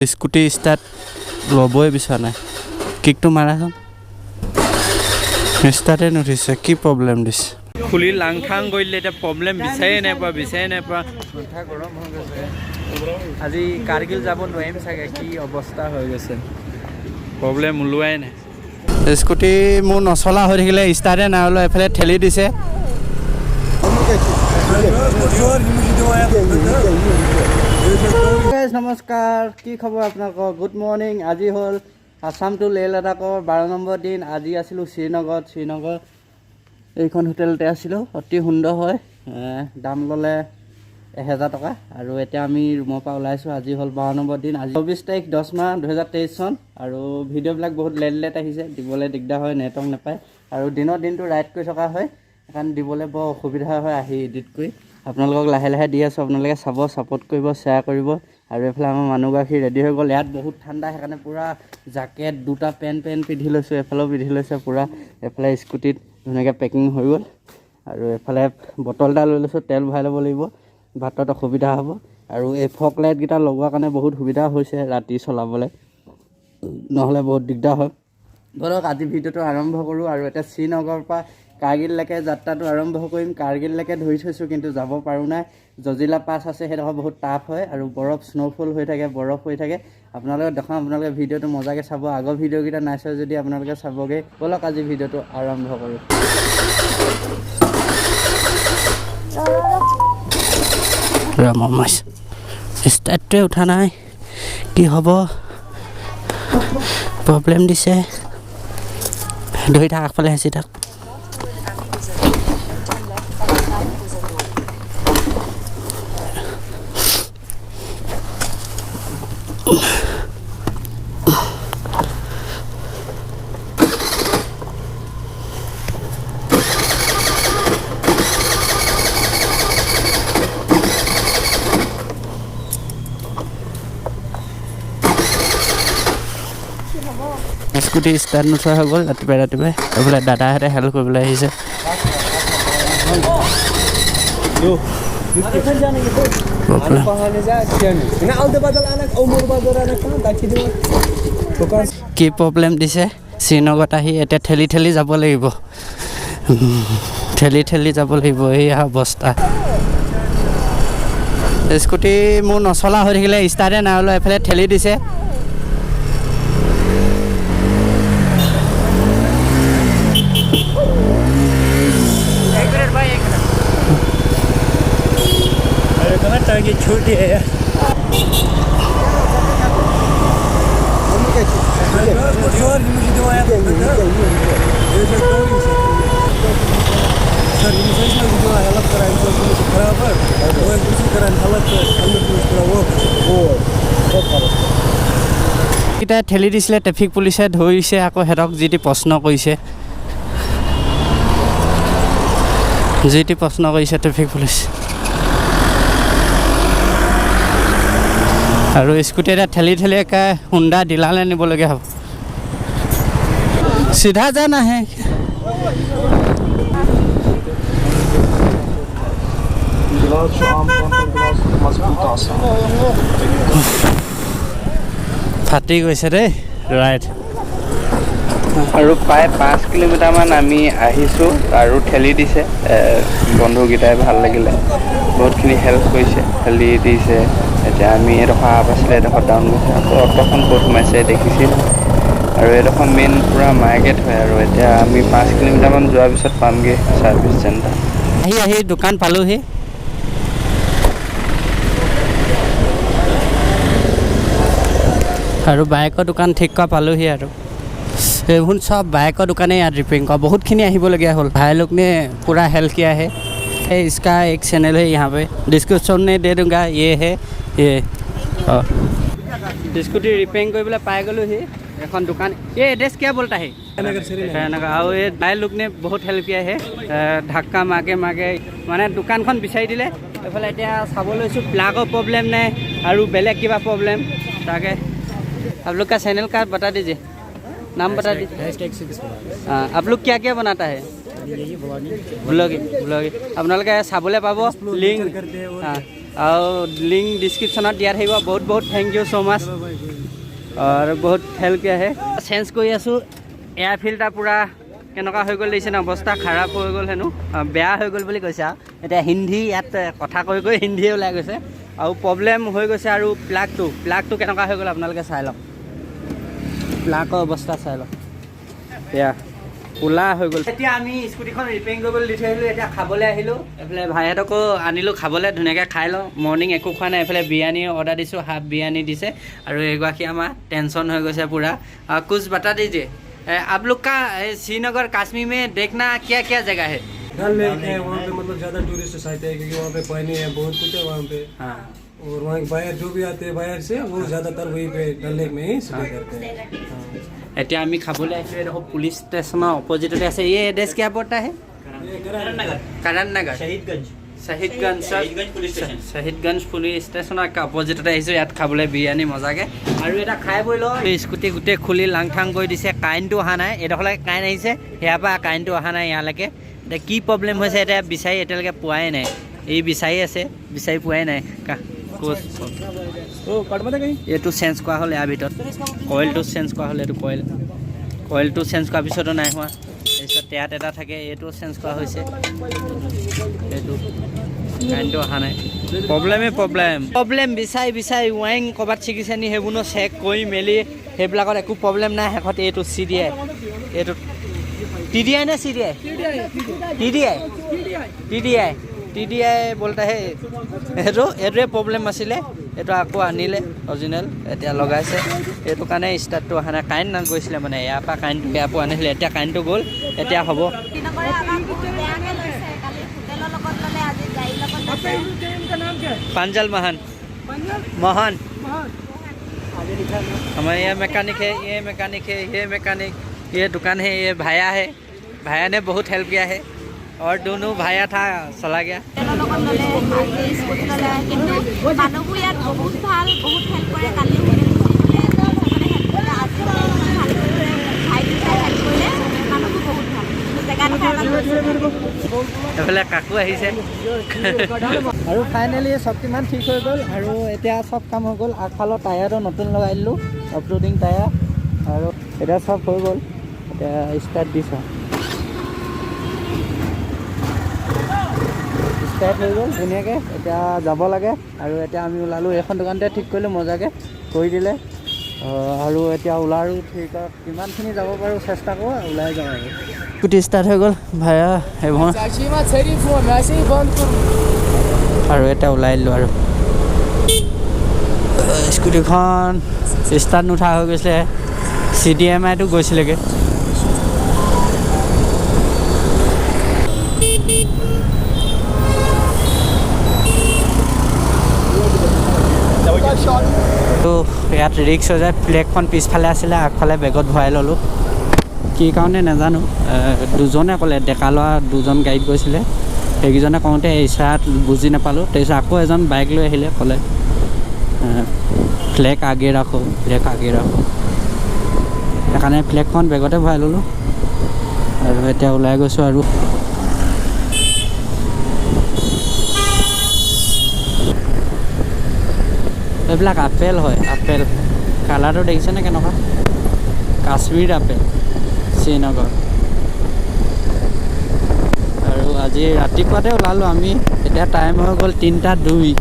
Scooty start ল'বই বিচৰা নাই। কিকটো মাৰাচোন, ষ্টাৰ্টে নুঠিছে। কি প্ৰব্লেম দিছে? খুলি লাংথাং কৰিলে এতিয়া প্ৰব্লেম বিচাৰে নাইপোৱা। মাথা গৰম হৈ গৈছে। আজি কাৰ্গিল যাব নোৱাৰিম চাগে, কি অৱস্থা হৈ গৈছে। প্ৰব্লেম ওলোৱাই নাই। স্কুটি মোৰ নচলা হৈ থাকিলে, ষ্টাৰ্টে নাই ওলোৱা। এফালে ঠেলি দিছে। নমস্কাৰ, কি খবৰ আপোনালোকৰ? Good morning. আজি হ'ল আছাম টু লেহ লাডাখৰ 12 নম্বৰ দিন। আজি আছিলোঁ শ্ৰীনগৰ এইখন হোটেলতে আছিলোঁ। অতি সুন্দৰ হয়, দাম ল'লে 1000 টকা। আৰু এতিয়া আমি ৰুমৰ পৰা ওলাইছোঁ। আজি হ'ল 12 নম্বৰ দিন। আজি 24 তাৰিখ 10 মাহ 2023 চন। আৰু ভিডিঅ'বিলাক বহুত লেট আহিছে, দিবলৈ দিগদাৰ হয়, নেটৱৰ্ক নাপায়। আৰু দিনটো ৰাইড কৰি থকা হয়, সেইকাৰণে দিবলৈ বৰ অসুবিধা হয় আহি এডিট কৰি। আপোনালোকক লাহে লাহে দি আছোঁ, আপোনালোকে চাব, ছাপোৰ্ট কৰিব, শ্বেয়াৰ কৰিব। আৰু এইফালে আমাৰ মানুহগৰাকী ৰেডি হৈ গ'ল। ইয়াত বহুত ঠাণ্ডা, সেইকাৰণে পূৰা জাকেট, দুটা পেণ্ট পিন্ধি লৈছোঁ, এফালেও পিন্ধি লৈছে পূৰা। এফালে স্কুটিত ধুনীয়াকৈ পেকিং হৈ গ'ল। আৰু এফালে বটল এটা লৈ লৈছোঁ, তেল ভৰাই ল'ব লাগিব, বাটত অসুবিধা হ'ব। আৰু এই ফগ লাইটকেইটা লগোৱাৰ কাৰণে বহুত সুবিধা হৈছে ৰাতি চলাবলৈ, নহ'লে বহুত দিগদাৰ হয়। বলক আজি ভিডিঅ'টো আৰম্ভ কৰোঁ। আৰু এতিয়া শ্ৰীনগৰৰ পৰা কাৰ্গিললৈকে যাত্ৰাটো আৰম্ভ কৰিম। কাৰ্গিললৈকে ধৰি থৈছোঁ, কিন্তু যাব পাৰোঁ নাই। জজিলা পাছ আছে, সেইডোখৰ বহুত টাফ হয় আৰু স্ন'ফল হৈ থাকে, বৰফ হৈ থাকে। আপোনালোকে দেখাওঁ, আপোনালোকে ভিডিঅ'টো মজাকৈ চাব। আগৰ ভিডিঅ'কেইটা নাই চোৱা যদি আপোনালোকে চাবগৈ। বলক আজি ভিডিঅ'টো আৰম্ভ কৰোঁ। ষ্টাৰ্টটোৱে উঠা নাই, কি হ'ব? প্ৰব্লেম দিছে। ধৰি থাক, আগফালে হেঁচি থাক। স্কুটি ষ্টাৰ্ট নোথোৱা হৈ গ'ল ৰাতিপুৱাই। এইফালে দাদাহঁতে হেল্প কৰিবলৈ আহিছে। কি প্ৰব্লেম দিছে? শ্ৰীনগৰত আহি এতিয়া ঠেলি যাব লাগিব, এইয়া অৱস্থা। স্কুটি মোৰ নচলা হৈ থাকিলে, ষ্টাৰ্টে নাই ওলোৱা। এফালে ঠেলি দিছে। टारगेट छोड़ दिया है। এতিয়া ঠেলি দিছিলে, ট্ৰেফিক পুলিচে ধৰিছে, আকৌ সিহঁতক যি টি প্ৰশ্ন কৰিছে ট্ৰেফিক পুলিচ। আৰু স্কুটি এটা ঠেলি একে হুণ্ডা ডিলাৰলৈ নিবলগীয়া হ'ব। চিধা যা নাহে। ফাটি গৈছে দেই ৰাইড। আৰু প্ৰায় 5 কিলোমিটাৰমান আমি আহিছোঁ আৰু ঠেলি দিছে বন্ধুকেইটাই। ভাল লাগিলে, বহুতখিনি হেল্প কৰিছে, ঠেলি দিছে। এতিয়া আমি এডোখৰ আপ আছিলে, এডোখৰ ডাউন গৈছে। আকৌ অট'খন ক'ত সোমাইছে দেখিছিল। আৰু এডোখৰ মেইন পূৰা মাৰ্কেট হয়। আৰু এতিয়া আমি 5 কিলোমিটাৰমান যোৱাৰ পিছত পামগৈ ছাৰ্ভিচ চেণ্টাৰ। আহি দোকান পালোহি। আৰু বাইকৰ দোকান ঠিক কৰা পালোহি। আৰু এইবোৰ চব বাইকৰ দোকানে ইয়াত ৰিপেয়াৰিং কৰা। বহুতখিনি আহিবলগীয়া হ'ল। भाई लोग ने पूरा हेल्प किया है। इसका एक चैनल है यहाँ पे, डिस्क्रिप्शन में दे दूँगा। ये है ये स्कूटी रिपेयरिंग কৰিবলৈ পাই গ'লোহি এখন দোকান। ये एड्रेस क्या बोलता है? আৰু এই भाई लोग ने बहुत हेल्प किया है। ধাক্কা মাগে মানে দোকানখন বিচাৰি দিলে। এইফালে এতিয়া চাব লৈছোঁ প্লাগৰ প্ৰব্লেম নাই আৰু বেলেগ কিবা প্ৰব্লেম। তাকে आप लोग का चैनल का बता दीजिए, नाम बता दीजिए। आप लोग क्या बनाता है? ব্লগিং আপোনালোকে চাবলৈ পাব লিংক। আৰু লিংক ডিছক্ৰিপশ্যনত দিয়া থাকিব বহুত বহুত থেংক ইউ ছ' মাছ আৰু বহুত হেল্প আহে চেঞ্জ কৰি আছোঁ এয়াৰ ফিল্টাৰ পূৰা কেনেকুৱা হৈ গ'ল দেখিছে ন অৱস্থা খাৰাপ হৈ গ'ল হেনো বেয়া হৈ গ'ল বুলি কৈছে আৰু এতিয়া হিন্দী ইয়াত কথা কৈ কৈ হিন্দীয়ে ওলাই গৈছে আৰু প্ৰব্লেম হৈ গৈছে আৰু প্লাগটো কেনেকুৱা হৈ গ'ল আপোনালোকে চাই লওক প্লাগৰ অৱস্থা চাই লওক এয়া ক'লা হৈ গ'ল এতিয়া আমি স্কুটিখন ৰিপেয়াৰিং কৰিবলৈ দি থৈ আহিলোঁ এতিয়া খাবলৈ আহিলোঁ এইফালে ভাইহঁতকো আনিলোঁ খাবলৈ ধুনীয়াকৈ খাই লওঁ মৰ্ণিং একো খোৱা নাই এইফালে বিৰিয়ানী অৰ্ডাৰ দিছোঁ হাফ বিৰিয়ানী দিছে আৰু এগৰাকী আমাৰ টেনশ্যন হৈ গৈছে পূৰা কুছ বতা দিজিয়ে आप लोग का श्रीनगर कश्मीर में देखना क्या क्या जगह है डल लेक है वहाँ पे मतलब ज़्यादा टूरिस्ट आते हैं क्योंकि वहाँ पे पानी है बहुत कुछ है वहाँ पे हाँ और वहाँ के बाहर जो भी आते हैं बाहर से वो ज़्यादातर वहीं पे डल लेक में ही स्टे करते हैं এতিয়া আমি খাবলৈ আহিছোঁ দেখোন পুলিচ ষ্টেচনৰ অপজিটতে আছে এই এড্ৰেছ क्या पड़ता है करण नगर শহীদগঞ্জ পুলিচ ষ্টেচনৰ অপজিটতে আহিছোঁ ইয়াত খাবলৈ বিৰিয়ানী মজাকৈ আৰু এটা খাই বৈ লওঁ স্কুটি গোটেই খুলি লাংথাং কৰি দিছে কাৰেণ্টটো অহা নাই এইডোখৰলৈকে কাৰেণ্ট আহিছে সেয়াৰ পৰা কাৰেণ্টটো অহা নাই ইয়ালৈকে এতিয়া কি প্ৰব্লেম হৈছে এতিয়া বিচাৰি এতিয়ালৈকে পোৱাই নাই এই বিচাৰি আছে বিচাৰি পোৱাই নাই এইটো চেঞ্জ কৰা হ'ল ইয়াৰ ভিতৰত কইলটো চেঞ্জ কৰা হ'ল এইটো কইলটো চেঞ্জ কৰাৰ পিছতো নাই হোৱা তাৰপিছত টেয়াত এটা থাকে এইটো চেঞ্জ কৰা হৈছে এইটো কাৰেণ্টটো অহা নাই প্ৰব্লেম বিচাৰি ৱাইং ক'ৰবাত ছিগিছে নি সেইবোৰনো চেক কৰি মেলি সেইবিলাকত একো প্ৰব্লেম নাই শেষত এইটো CDI এইটো TDI নে CDI TDI বলতে সেই এইটোৱে প্ৰব্লেম আছিলে এইটো আকৌ আনিলে অৰিজিনেল এতিয়া লগাইছে এইটো কাৰণে ষ্টাৰ্টটো অহা নাই কাৰেণ্ট গৈছিলে মানে ইয়াৰ পৰা কাৰেণ্টটো বেয়া পোৱা নাছিলে এতিয়া কাৰেণ্টটো গ'ল এতিয়া হ'ব प्रांजल महान हमारे यहाँ मैकेनिक है ये दुकान है ये भाया ने बहुत हेल्प किया है और दोनों भाया था चला गया এইফালে কাকু আহিছে আৰু ফাইনেলি চব কিমান ঠিক হৈ গ'ল আৰু এতিয়া চব কাম হৈ গ'ল আগফালৰ টায়াৰটো নতুন লগাই দিলোঁ অফৰোডিং টায়াৰ আৰু এতিয়া চব হৈ গ'ল এতিয়া ষ্টাৰ্ট দিছোঁ ষ্টাৰ্ট হৈ গ'ল ধুনীয়াকৈ এতিয়া যাব লাগে আৰু এতিয়া আমি ওলালোঁ এইখন দোকানতে ঠিক কৰিলোঁ মজাকৈ কৰি দিলে আৰু এতিয়া ওলাৰো ঠিক কিমানখিনি যাব পাৰোঁ চেষ্টা কৰোঁ ওলাই যাওঁ আৰু স্কুটি ষ্টাৰ্ট হৈ গ'ল ভায়া সেইবোৰ আৰু এতিয়া ওলাই দিলোঁ আৰু স্কুটিখন ষ্টাৰ্ট নুঠা হৈ গৈছিলে CDMIটো গৈছিলেগৈ ইয়াত ৰিক্স হৈ যায় ফ্লেগখন পিছফালে আছিলে আগফালে বেগত ভৰাই ল'লোঁ কি কাৰণে নাজানো দুজনে ক'লে ডেকা ল'ৰা দুজন গাড়ীত গৈছিলে সেইকেইজনে কওঁতে ইচাৰাত বুজি নাপালোঁ তাৰপিছত আকৌ এজন বাইক লৈ আহিলে ক'লে ফ্লেগ আগে ৰাখোঁ সেইকাৰণে ফ্লেগখন বেগতে ভৰাই ল'লোঁ আৰু এতিয়া ওলাই গৈছোঁ আৰু এইবিলাক আপেল হয় আপেল কালাৰটো দেখিছেনে কেনেকুৱা কাশ্মীৰ আপেল শ্ৰীনগৰ আৰু আজি ৰাতিপুৱাতে ওলালোঁ আমি এতিয়া টাইম হৈ গ'ল 3:02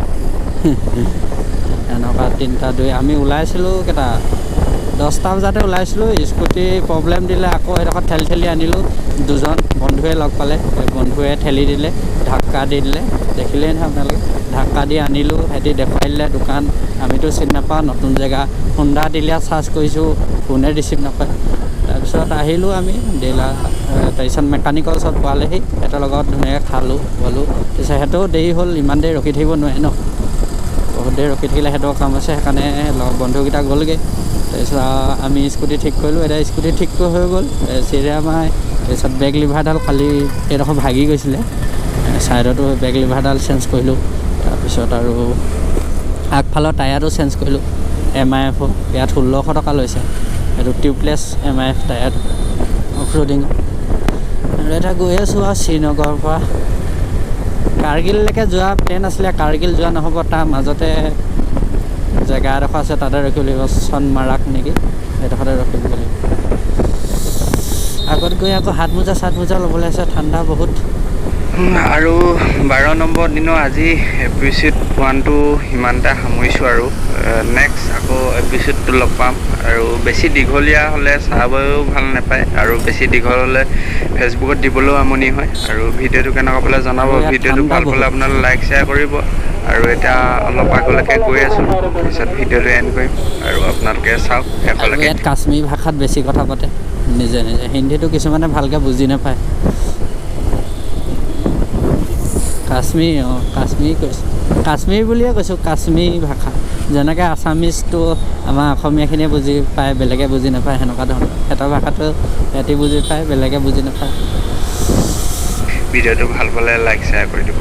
এনেকুৱা 3:02 আমি ওলাইছিলোঁ কেইটা 10টা বজাতে ওলাইছিলোঁ স্কুটি প্ৰব্লেম দিলে আকৌ এডোখৰত ঠেলি আনিলোঁ দুজন বন্ধুৱে লগ পালে বন্ধুৱে ঠেলি দিলে ধাক্কা দি দিলে দেখিলেই নহয় আপোনালোকে ধাক্কা দি আনিলোঁ সিহঁতি দেখুৱাই দিলে দোকান আমিতো চিনি নাপাওঁ নতুন জেগা খুন্দা দিলে চাৰ্জ কৰিছোঁ ফোনে ৰিচিভ নকৰে তাৰপিছত আহিলোঁ আমি ডিলাৰ তাৰপিছত মেকানিকৰ ওচৰত পোৱালেহি সিহঁতৰ লগত ধুনীয়াকৈ খালোঁ গ'লোঁ তাৰপিছত সিহঁতেও দেৰি হ'ল ইমান দেৰি ৰখি থাকিব নোৱাৰে ন বহুত দেৰি ৰখি থাকিলে সিহঁতৰ কাম আছে সেইকাৰণে লগ বন্ধুকেইটা গ'লগৈ তাৰপিছত আমি স্কুটি ঠিক কৰিলোঁ এতিয়া স্কুটি ঠিক হৈ গ'ল চিৰিয়ামাই তাৰপিছত বেগ লিভাৰডাল খালি এইডোখৰ ভাগি গৈছিলে ছাইডতো বেগ লিভাৰডাল চেঞ্জ কৰিলোঁ তাৰপিছত আৰু আগফালৰ টায়াৰটো চেঞ্জ কৰিলোঁ MIF ইয়াত 1600 টকা লৈছে এইটো tubeless MIF tyre of roading আৰু এটা গৈ আছোঁ আৰু শ্ৰীনগৰৰ পৰা কাৰ্গিললৈকে যোৱা প্লেন আছিলে, কাৰ্গিল যোৱা নহ'ব, তাৰ মাজতে জেগা এডোখৰ আছে তাতে ৰখিব লাগিব, চনমাৰাক নেকি, সেইডোখৰতে ৰখিব লাগিব। আগত গৈ আকৌ হাত মোজা ল'বলৈ আছে, ঠাণ্ডা বহুত। আৰু 12 নম্বৰ দিনৰ আজি এপিচোড 1টো ইমানটা সামৰিছোঁ আৰু নেক্সট আকৌ এপিচোডটো লগ পাম। আৰু বেছি দীঘলীয়া হ'লে চাবও ভাল নাপায়, আৰু বেছি দীঘল হ'লে ফেচবুকত দিবলৈও আমনি হয়। আৰু ভিডিঅ'টো কেনেকুৱা পালে জনাব, ভিডিঅ'টো ভাল পালে আপোনালোকে লাইক শ্বেয়াৰ কৰিব। আৰু এতিয়া অলপ আগলৈকে গৈ আছোঁ, পিছত ভিডিঅ'টো এণ্ড কৰিম আৰু আপোনালোকে চাওক শেষলৈকে। ইয়াত কাশ্মীৰী ভাষাত বেছি কথা পাতে নিজে নিজে, হিন্দীটো কিছুমানে ভালকৈ বুজি নাপায়। কাশ্মীৰ কাশ্মীৰ কৈছোঁ, কাশ্মীৰ বুলিয়ে কৈছোঁ, কাশ্মীৰী ভাষা। যেনেকৈ আছামিজটো আমাৰ অসমীয়াখিনিয়ে বুজি পায়, বেলেগে বুজি নাপায়, সেনেকুৱা ধৰণৰ। সিহঁতৰ ভাষাটো সিহঁতি বুজি পায়, বেলেগে বুজি নাপায়। ভিডিঅ'টো ভাল পালে লাইক শ্বেয়াৰ কৰি দিব।